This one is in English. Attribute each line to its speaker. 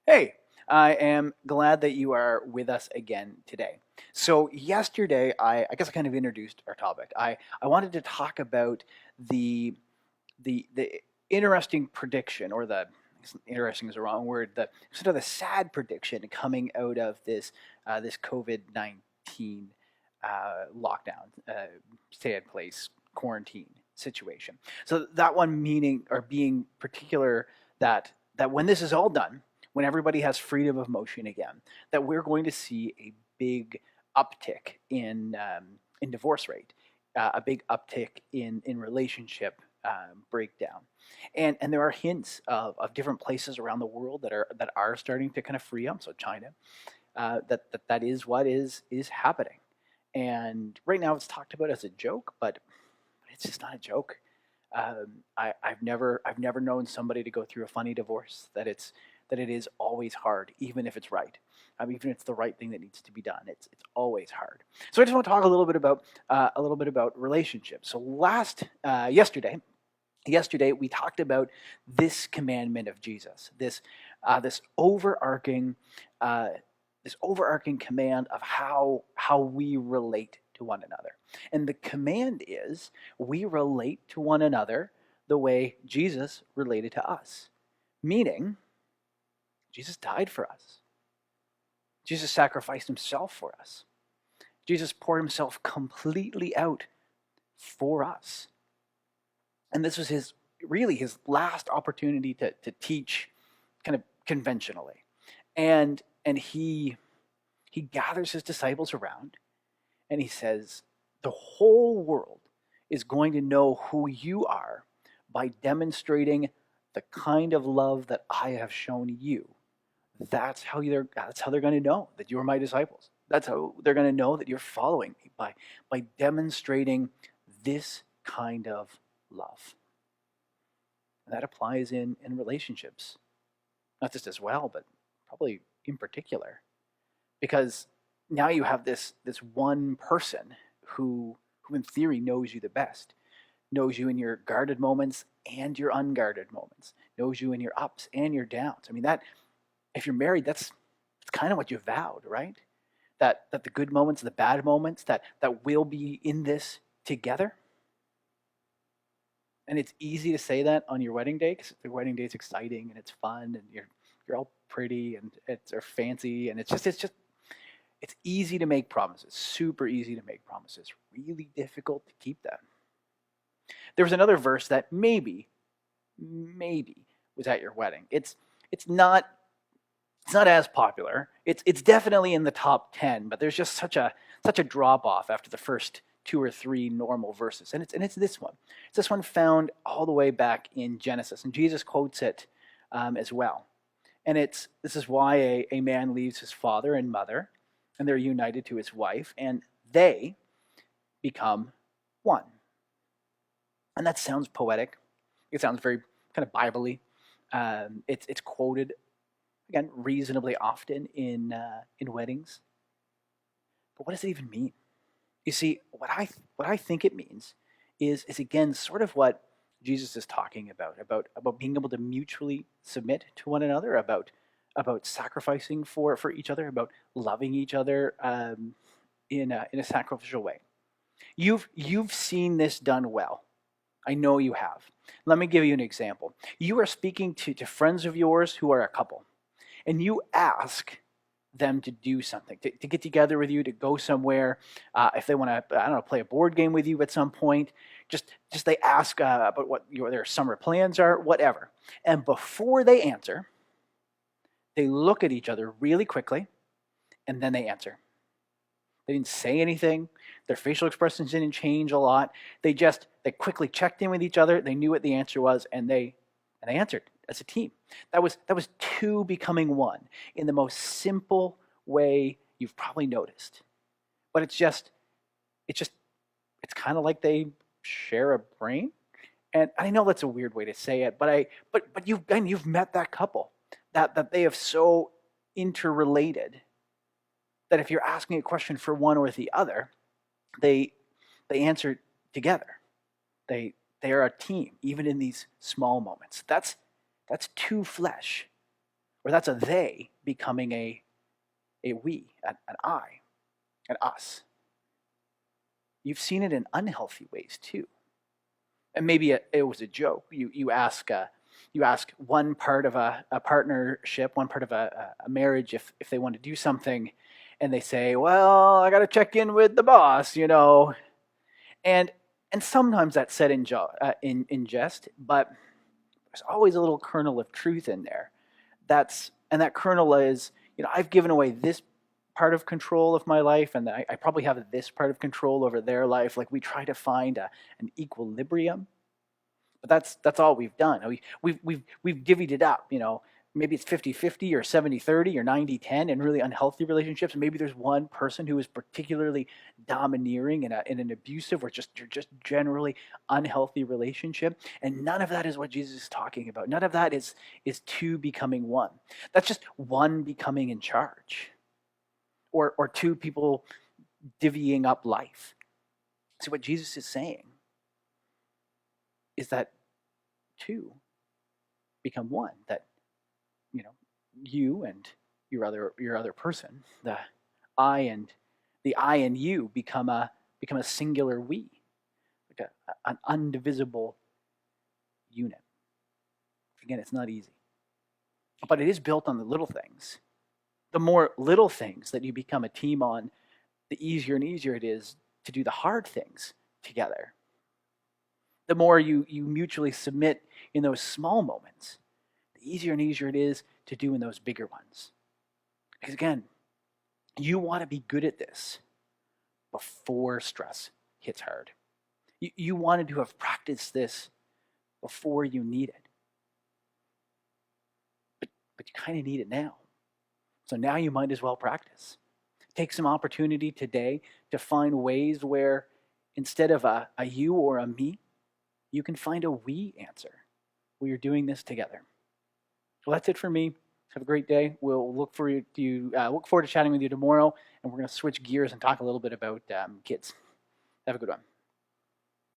Speaker 1: Hey, I am glad that you are with us again today. So yesterday, I guess I kind of introduced our topic. I wanted to talk about the the interesting prediction, or the interesting is the wrong word. The sort of the sad prediction coming out of this COVID-19 lockdown, stay in place quarantine situation. So that one meaning or being particular that when this is all done, when everybody has freedom of motion again, that we're going to see a big uptick in divorce rate, a big uptick in relationship breakdown, and there are hints of different places around the world that are starting to kind of free up. So China, that is what is happening, and right now it's talked about as a joke, but it's just not a joke. I've never known somebody to go through a funny divorce. That it is always hard, even if it's right. Even if it's the right thing that needs to be done, it's always hard. So I just want to talk a little bit about relationships. So yesterday we talked about this commandment of Jesus, this overarching uh, this overarching command of how we relate to one another. And the command is we relate to one another the way Jesus related to us. Meaning, Jesus died for us. Jesus sacrificed himself for us. Jesus poured himself completely out for us. And this was his last opportunity to teach kind of conventionally. And he gathers his disciples around and he says, the whole world is going to know who you are by demonstrating the kind of love that I have shown you. That's how they're going to know that you're my disciples. That's how they're going to know that you're following me, by demonstrating this kind of love. And that applies in relationships, not just as well, but probably in particular, because now you have this one person who in theory knows you the best, knows you in your guarded moments and your unguarded moments, knows you in your ups and your downs. I mean, that if you're married, that's kind of what you vowed, right? That the good moments, the bad moments, that we'll be in this together. And it's easy to say that on your wedding day, because the wedding day is exciting and it's fun and you're all pretty and it's or fancy, and it's easy to make promises, super easy to make promises, really difficult to keep them. There was another verse that maybe was at your wedding. It's not it's not as popular. It's definitely in the top 10, but there's just such a drop off after the first two or three normal verses. And it's this one. It's this one found all the way back in Genesis, and Jesus quotes it as well. And this is why a man leaves his father and mother, and they're united to his wife, and they become one. And that sounds poetic. It sounds very kind of Bible-y. It's quoted again reasonably often in weddings. But what does it even mean? You see, what I think it means is again sort of what Jesus is talking about being able to mutually submit to one another, about sacrificing for each other, about loving each other in a sacrificial way. You've seen this done well. I know you have. Let me give you an example. You are speaking to friends of yours who are a couple, and you ask them to do something, to get together with you, to go somewhere. If they want to, I don't know, play a board game with you at some point, just they ask about what their summer plans are, whatever. And before they answer, they look at each other really quickly, and then they answer. They didn't say anything. Their facial expressions didn't change a lot. They quickly checked in with each other. They knew what the answer was, and they answered as a team. That was two becoming one in the most simple way you've probably noticed. But it's kind of like they share a brain. And I know that's a weird way to say it, but you've met that couple that they have so interrelated that if you're asking a question for one or the other, they they answer together. They are a team, even in these small moments. That's two flesh, or that's a they becoming a we, an I, an us. You've seen it in unhealthy ways too. And maybe it was a joke. You ask one part of a partnership, one part of a marriage, if they want to do something, and they say, "Well, I got to check in with the boss," and sometimes that's said in jest, but there's always a little kernel of truth in there. That kernel is, I've given away this part of control of my life, and I probably have this part of control over their life. Like, we try to find an equilibrium, but that's all we've done. We've divvied it up. Maybe it's 50-50 or 70-30 or 90-10 in really unhealthy relationships. Maybe there's one person who is particularly domineering in an abusive or just generally unhealthy relationship. And none of that is what Jesus is talking about. None of that is two becoming one. That's just one becoming in charge, or two people divvying up life. So what Jesus is saying is that two become one. That you and your other person, the I and you become a singular we, like an undivisible unit. Again, it's not easy, but it is built on the little things. The more little things that you become a team on, the easier and easier it is to do the hard things together. The more you mutually submit in those small moments, the easier and easier it is to do in those bigger ones. Because again, you want to be good at this before stress hits hard. You wanted to have practiced this before you need it. But you kind of need it now. So now you might as well practice. Take some opportunity today to find ways where instead of a you or a me, you can find a we answer where you're doing this together. Well, that's it for me. Have a great day. We'll look forward to chatting with you tomorrow, and we're going to switch gears and talk a little bit about kids. Have a good one.